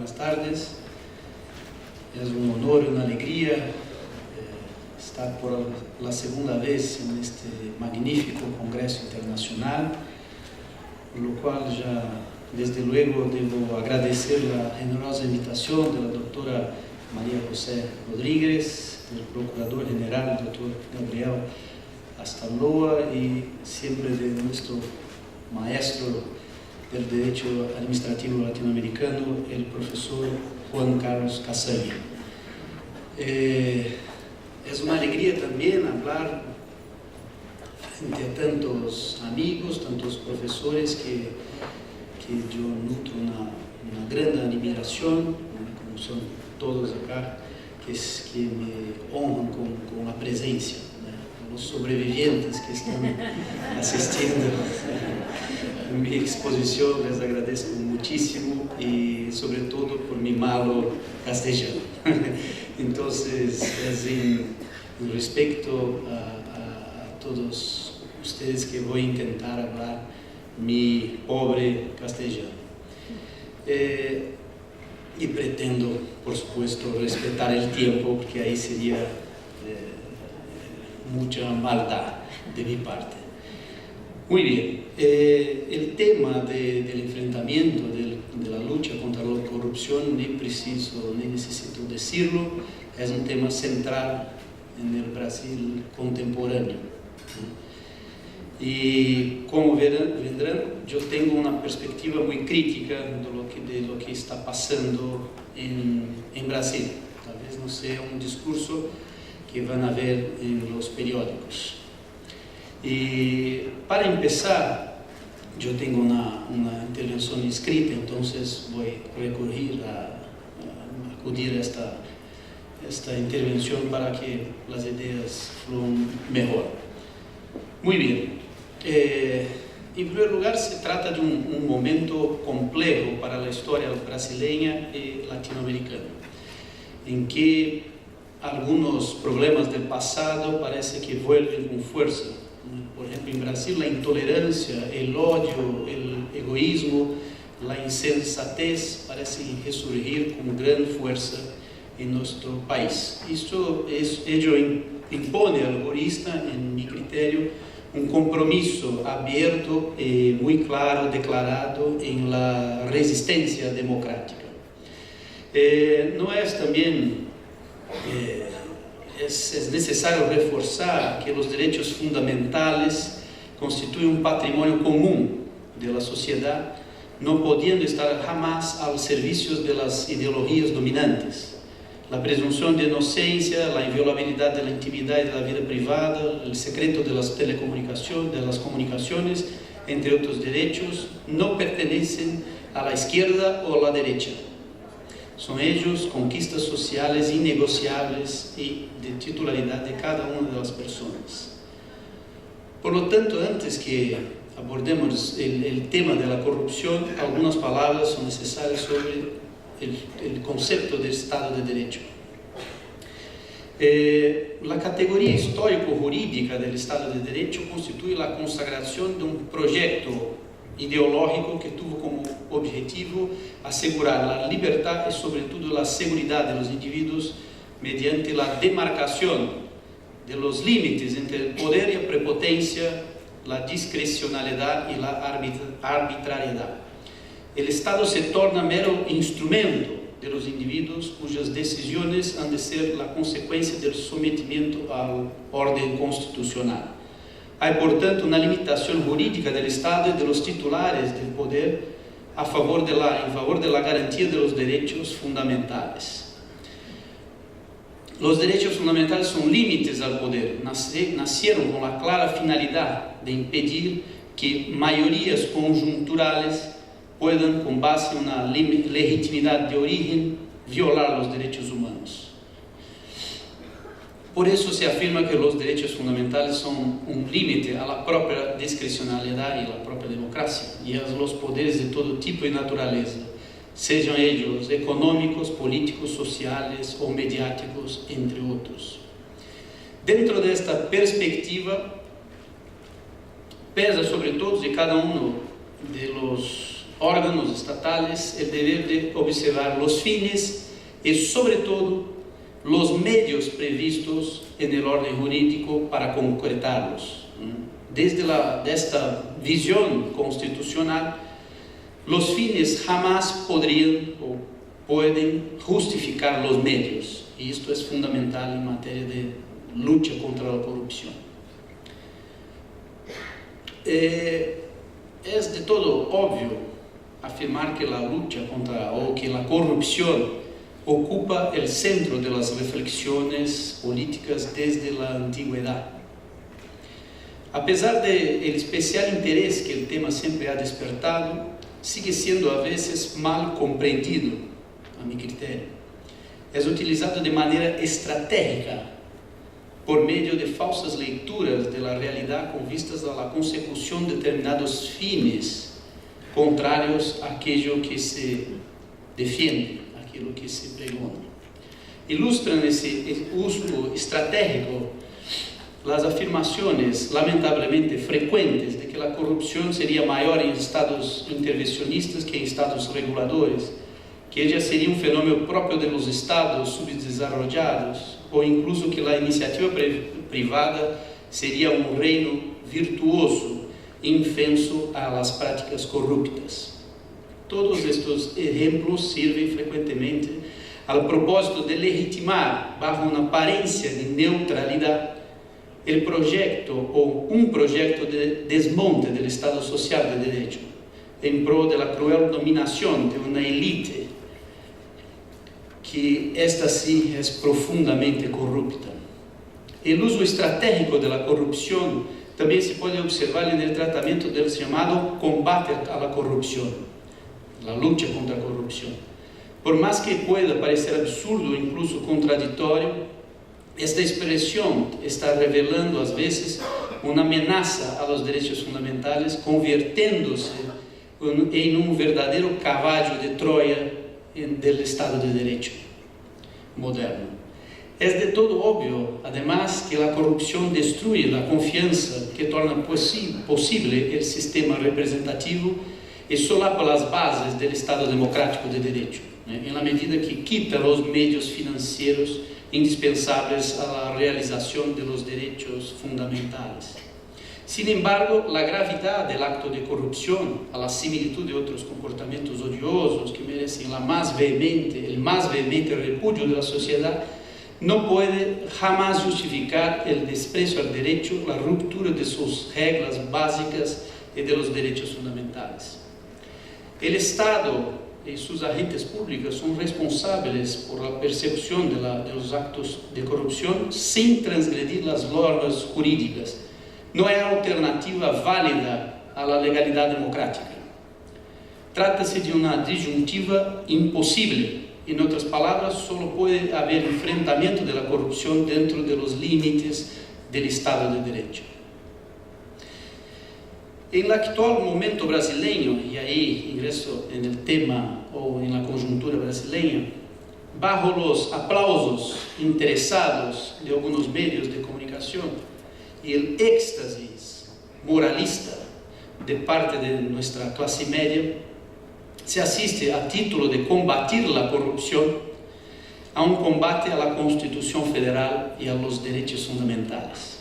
buenas tardes. Es un honor y una alegría estar por la segunda vez en este magnífico Congreso Internacional, por lo cual ya desde luego debo agradecer la generosa invitación de la doctora María José Rodríguez, del Procurador General, el doctor Gabriel Astaloa, y siempre de nuestro maestro del Derecho Administrativo Latinoamericano, el profesor Juan Carlos Casaña. Es una alegría también hablar frente a tantos amigos, tantos profesores que yo nutro una gran admiración, como son todos acá, que me honran con la presencia, los sobrevivientes que están asistiendo a mi exposición. Les agradezco muchísimo y sobre todo por mi malo castellano. Entonces, en respecto a todos ustedes, que voy a intentar hablar mi pobre castellano. Y pretendo, por supuesto, respetar el tiempo, porque ahí sería mucha maldad de mi parte. Muy bien, el tema del enfrentamiento, de la lucha contra la corrupción, ni necesito decirlo, es un tema central en el Brasil contemporáneo. Y como verán, yo tengo una perspectiva muy crítica de lo que está pasando en Brasil. Tal vez no sea un discurso que van a ver en los periódicos. Y para empezar, yo tengo una intervención escrita, entonces voy a recurrir a acudir a esta intervención para que las ideas fluyan mejor. Muy bien. En primer lugar, se trata de un momento complejo para la historia brasileña y latinoamericana, en que algunos problemas del pasado parece que vuelven con fuerza. Por ejemplo, en Brasil, la intolerancia, el odio, el egoísmo, la insensatez parecen resurgir con gran fuerza en nuestro país. Ello impone al jurista, en mi criterio, un compromiso abierto y muy claro, declarado en la resistencia democrática. No es también... es necesario reforzar que los derechos fundamentales constituyen un patrimonio común de la sociedad, no pudiendo estar jamás al servicio de las ideologías dominantes. La presunción de inocencia, la inviolabilidad de la intimidad y de la vida privada, el secreto de las telecomunicaciones, entre otros derechos, no pertenecen a la izquierda o a la derecha. Son ellos conquistas sociales innegociables y de titularidad de cada una de las personas. Por lo tanto, antes que abordemos el tema de la corrupción, algunas palabras son necesarias sobre el concepto de Estado de Derecho. La categoría histórico-jurídica del Estado de Derecho constituye la consagración de un proyecto ideológico que tuvo como objetivo asegurar la libertad y sobre todo la seguridad de los individuos mediante la demarcación de los límites entre el poder y la prepotencia, la discrecionalidad y la arbitrariedad. El Estado se torna mero instrumento de los individuos cuyas decisiones han de ser la consecuencia del sometimiento al orden constitucional. Hay, por tanto, una limitación jurídica del Estado y de los titulares del poder en favor de la garantía de los derechos fundamentales. Los derechos fundamentales son límites al poder. Nacieron con la clara finalidad de impedir que mayorías conjunturales puedan, con base en una legitimidad de origen, violar los derechos humanos. Por eso se afirma que los derechos fundamentales son un límite a la propia discrecionalidad y a la propia democracia y a los poderes de todo tipo y naturaleza, sean ellos económicos, políticos, sociales o mediáticos, entre otros. Dentro de esta perspectiva, pesa sobre todos y cada uno de los órganos estatales el deber de observar los fines y, sobre todo, los medios previstos en el orden jurídico para concretarlos. Desde esta visión constitucional, los fines jamás podrían o pueden justificar los medios, y esto es fundamental en materia de lucha contra la corrupción. Es de todo obvio afirmar que la lucha contra o que la corrupción ocupa el centro de las reflexiones políticas desde la antigüedad. A pesar del especial interés que el tema siempre ha despertado, sigue siendo a veces mal comprendido, a mi criterio. Es utilizado de manera estratégica por medio de falsas lecturas de la realidad con vistas a la consecución de determinados fines contrarios a aquello que se defiende, aquello que se pregona. Ilustran ese uso estratégico las afirmaciones lamentablemente frecuentes de que la corrupción sería mayor en estados intervencionistas que en estados reguladores, que ella sería un fenómeno propio de los estados subdesarrollados, o incluso que la iniciativa privada sería un reino virtuoso, infenso a las prácticas corruptas. Todos estos ejemplos sirven frecuentemente al propósito de legitimar, bajo una apariencia de neutralidad, el proyecto o un proyecto de desmonte del Estado social de derecho, en pro de la cruel dominación de una élite que esta sí es profundamente corrupta. El uso estratégico de la corrupción también se puede observar en el tratamiento del llamado combate a la corrupción, la lucha contra la corrupción. Por más que pueda parecer absurdo, incluso contradictorio, esta expresión está revelando a veces una amenaza a los derechos fundamentales, convirtiéndose en un verdadero caballo de Troya del Estado de Derecho moderno. Es de todo obvio, además, que la corrupción destruye la confianza que torna posible el sistema representativo y solapa las bases del Estado democrático de derecho, en la medida que quita los medios financieros indispensables a la realización de los derechos fundamentales. Sin embargo, la gravedad del acto de corrupción, a la similitud de otros comportamientos odiosos que merecen el más vehemente repudio de la sociedad, no puede jamás justificar el desprecio al derecho, la ruptura de sus reglas básicas y de los derechos fundamentales. El Estado y sus agentes públicos son responsables por la persecución de los actos de corrupción sin transgredir las normas jurídicas. No hay alternativa válida a la legalidad democrática. Trata-se de una disyuntiva imposible. En otras palabras, solo puede haber enfrentamiento de la corrupción dentro de los límites del Estado de Derecho. En el actual momento brasileño, y ahí ingreso en el tema o en la coyuntura brasileña, bajo los aplausos interesados de algunos medios de comunicación y el éxtasis moralista de parte de nuestra clase media, se asiste a título de combatir la corrupción a un combate a la Constitución Federal y a los derechos fundamentales.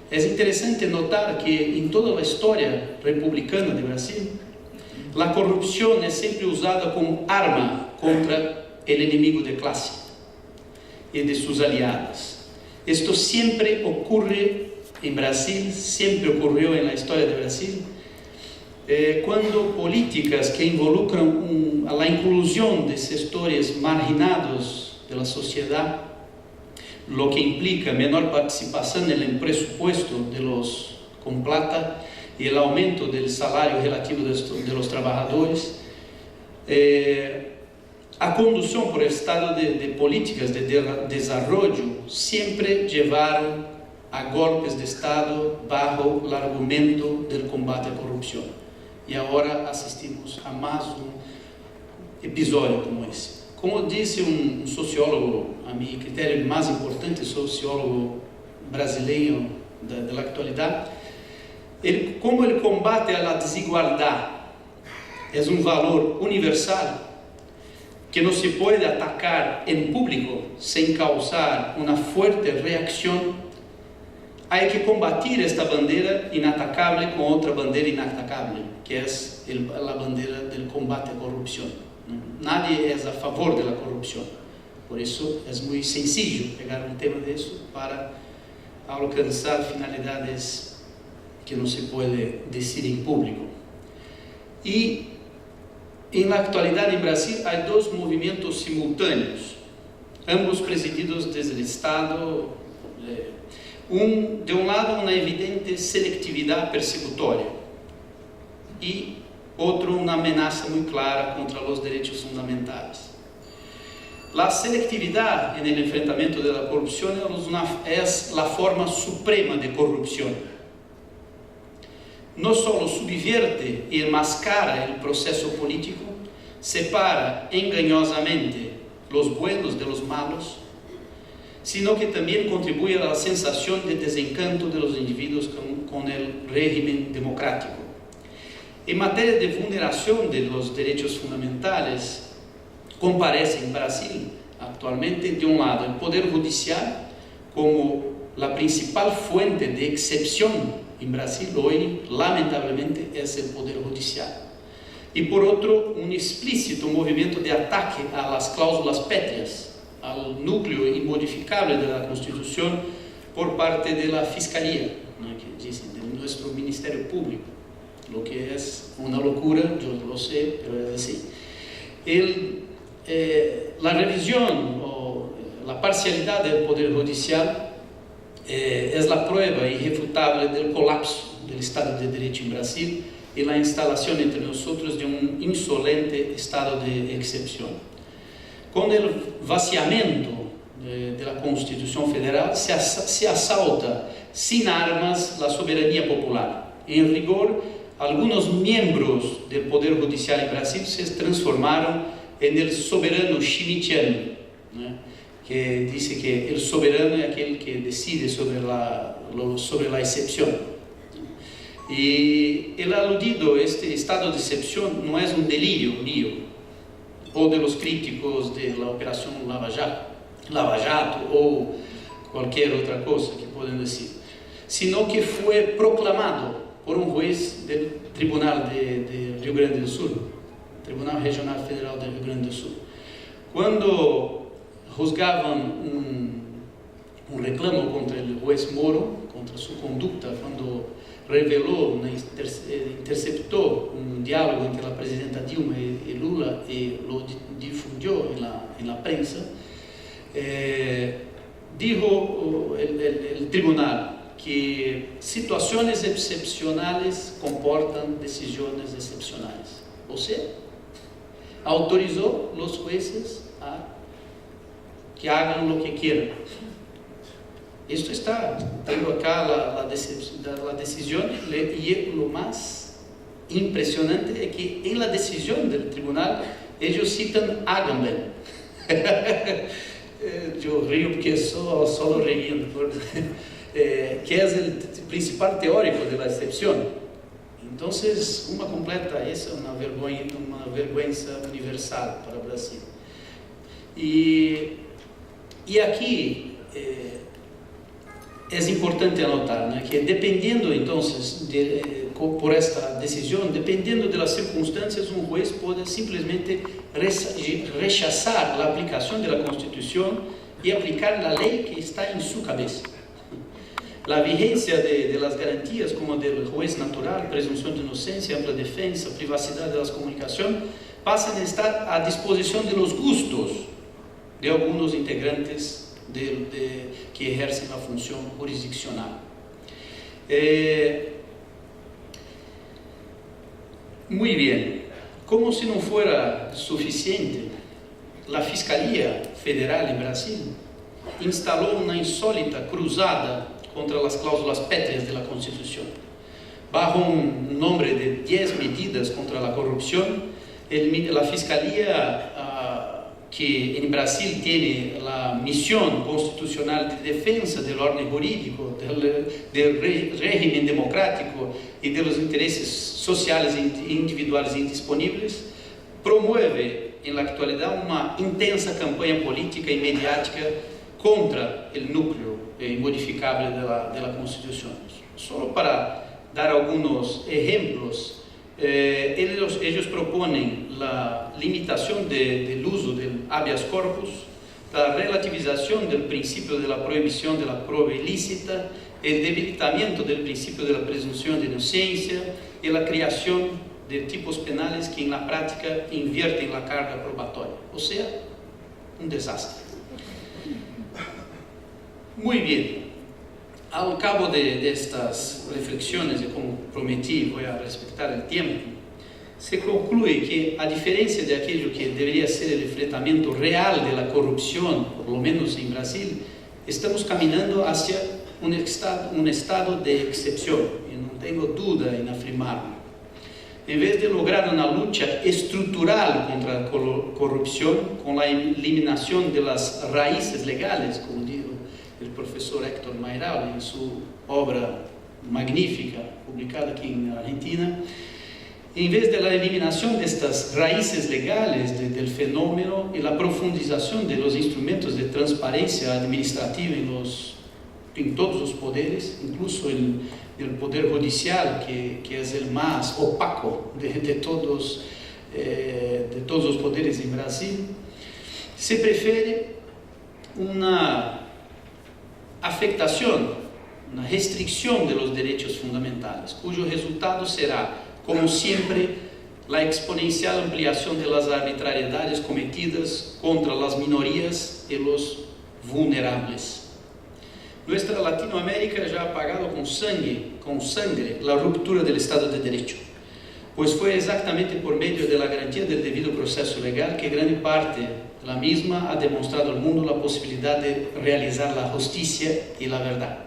Es interesante notar que en toda la historia republicana de Brasil, la corrupción es siempre usada como arma contra el enemigo de clase y de sus aliados. Esto siempre ocurre en Brasil, siempre ocurrió en la historia de Brasil, cuando políticas que involucran a la inclusión de sectores marginados de la sociedad, lo que implica menor participación en el presupuesto de los con plata y el aumento del salario relativo de los trabajadores, a conducción por el estado de políticas de desarrollo siempre llevaron a golpes de Estado bajo el argumento del combate a la corrupción. Y ahora asistimos a más un episodio como ese. Como dice un sociólogo, a mi criterio el más importante sociólogo brasileño de la actualidad, como el combate a la desigualdad es un valor universal que no se puede atacar en público sin causar una fuerte reacción, hay que combatir esta bandera inatacable con otra bandera inatacable, que es la bandera del combate a corrupción. Nadie es a favor de la corrupción, por eso es muy sencillo pegar un tema de eso para alcanzar finalidades que no se puede decir en público. Y en la actualidad en Brasil hay dos movimientos simultáneos, ambos presididos desde el Estado. De un lado, una evidente selectividad persecutoria y otro, una amenaza muy clara contra los derechos fundamentales. La selectividad en el enfrentamiento de la corrupción es la forma suprema de corrupción. No solo subvierte y enmascara el proceso político, separa engañosamente los buenos de los malos, sino que también contribuye a la sensación de desencanto de los individuos con el régimen democrático. En materia de vulneración de los derechos fundamentales, comparece en Brasil actualmente, de un lado, el Poder Judicial como la principal fuente de excepción en Brasil hoy, lamentablemente, es el Poder Judicial. Y por otro, un explícito movimiento de ataque a las cláusulas pétreas, al núcleo inmodificable de la Constitución por parte de la Fiscalía, ¿no? Que dicen, de nuestro Ministerio Público, lo que es una locura, yo lo sé, pero es así. La revisión o la parcialidad del Poder Judicial es la prueba irrefutable del colapso del Estado de Derecho en Brasil y la instalación entre nosotros de un insolente estado de excepción. Con el vaciamiento de la Constitución Federal se asalta sin armas la soberanía popular. En rigor, algunos miembros del Poder Judicial en Brasil se transformaron en el soberano schmittiano, ¿no? Que dice que el soberano es aquel que decide sobre la excepción. Y el aludido, este estado de excepción, no es un delirio mío o de los críticos de la operación Lava Jato o cualquier otra cosa que pueden decir, sino que fue proclamado por un juez del Tribunal de Rio Grande do Sul, Tribunal Regional Federal de Rio Grande do Sul. Cuando juzgaban un reclamo contra el juez Moro, contra su conducta, cuando reveló, interceptó un diálogo entre la presidenta Dilma y Lula y lo difundió en la prensa, dijo el tribunal que situaciones excepcionales comportan decisiones excepcionales. O sea, autorizó a los jueces a que hagan lo que quieran. Esto está, tengo acá la decisión, y lo más impresionante es que en la decisión del tribunal ellos citan Agamben. Yo río porque solo riendo, que es el principal teórico de la excepción. Entonces, una completa, esa es una vergüenza universal para Brasil. Y aquí es importante anotar, ¿no?, que dependiendo entonces por esta decisión, dependiendo de las circunstancias, un juez puede simplemente rechazar la aplicación de la Constitución y aplicar la ley que está en su cabeza. La vigencia de las garantías como del juez natural, presunción de inocencia, amplia defensa, privacidad de las comunicaciones, pasan a estar a disposición de los gustos de algunos integrantes que ejercen la función jurisdiccional. Muy bien, como si no fuera suficiente, la Fiscalía Federal en Brasil instaló una insólita cruzada contra las cláusulas pétreas de la Constitución. Bajo un nombre de 10 medidas contra la corrupción, la Fiscalía que en Brasil tiene la misión constitucional de defensa del orden jurídico, del régimen democrático y de los intereses sociales e individuales indisponibles, promueve en la actualidad una intensa campaña política y mediática contra el núcleo modificable de la Constitución. Solo para dar algunos ejemplos, ellos proponen la limitación del uso del habeas corpus, la relativización del principio de la prohibición de la prueba ilícita, el debilitamiento del principio de la presunción de inocencia y la creación de tipos penales que en la práctica invierten la carga probatoria. O sea, un desastre. Muy bien. Al cabo de estas reflexiones, y como prometí, voy a respetar el tiempo, se concluye que, a diferencia de aquello que debería ser el enfrentamiento real de la corrupción, por lo menos en Brasil, estamos caminando hacia un estado de excepción, y no tengo duda en afirmarlo. En vez de lograr una lucha estructural contra la corrupción, con la eliminación de las raíces legales, como dijo el profesor Héctor Mayral en su obra magnífica, publicada aquí en Argentina, en vez de la eliminación de estas raíces legales del fenómeno y la profundización de los instrumentos de transparencia administrativa en todos los poderes, incluso el poder judicial, que es el más opaco de todos los poderes en Brasil, se prefiere una afectación, una restricción de los derechos fundamentales, cuyo resultado será, como siempre, la exponencial ampliación de las arbitrariedades cometidas contra las minorías y los vulnerables. Nuestra Latinoamérica ya ha pagado con sangre la ruptura del Estado de Derecho, pues fue exactamente por medio de la garantía del debido proceso legal que gran parte de la misma ha demostrado al mundo la posibilidad de realizar la justicia y la verdad.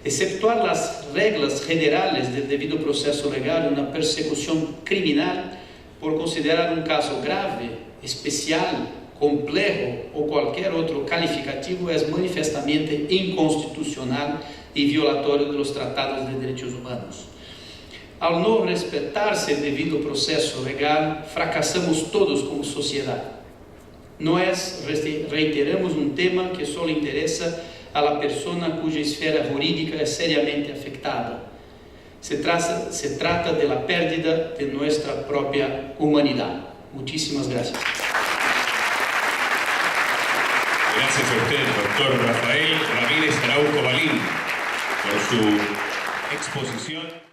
Exceptuar las reglas generales del debido proceso legal, una persecución criminal por considerar un caso grave, especial, complejo o cualquier otro calificativo es manifestamente inconstitucional y violatorio de los tratados de derechos humanos. Al no respetarse el debido proceso legal, fracasamos todos como sociedad. No es, reiteramos, un tema que solo interesa a la persona cuya esfera jurídica es seriamente afectada. Se trata de la pérdida de nuestra propia humanidad. Muchísimas gracias. Gracias a usted, doctor Rafael Ramírez Araujo Balín, por su exposición.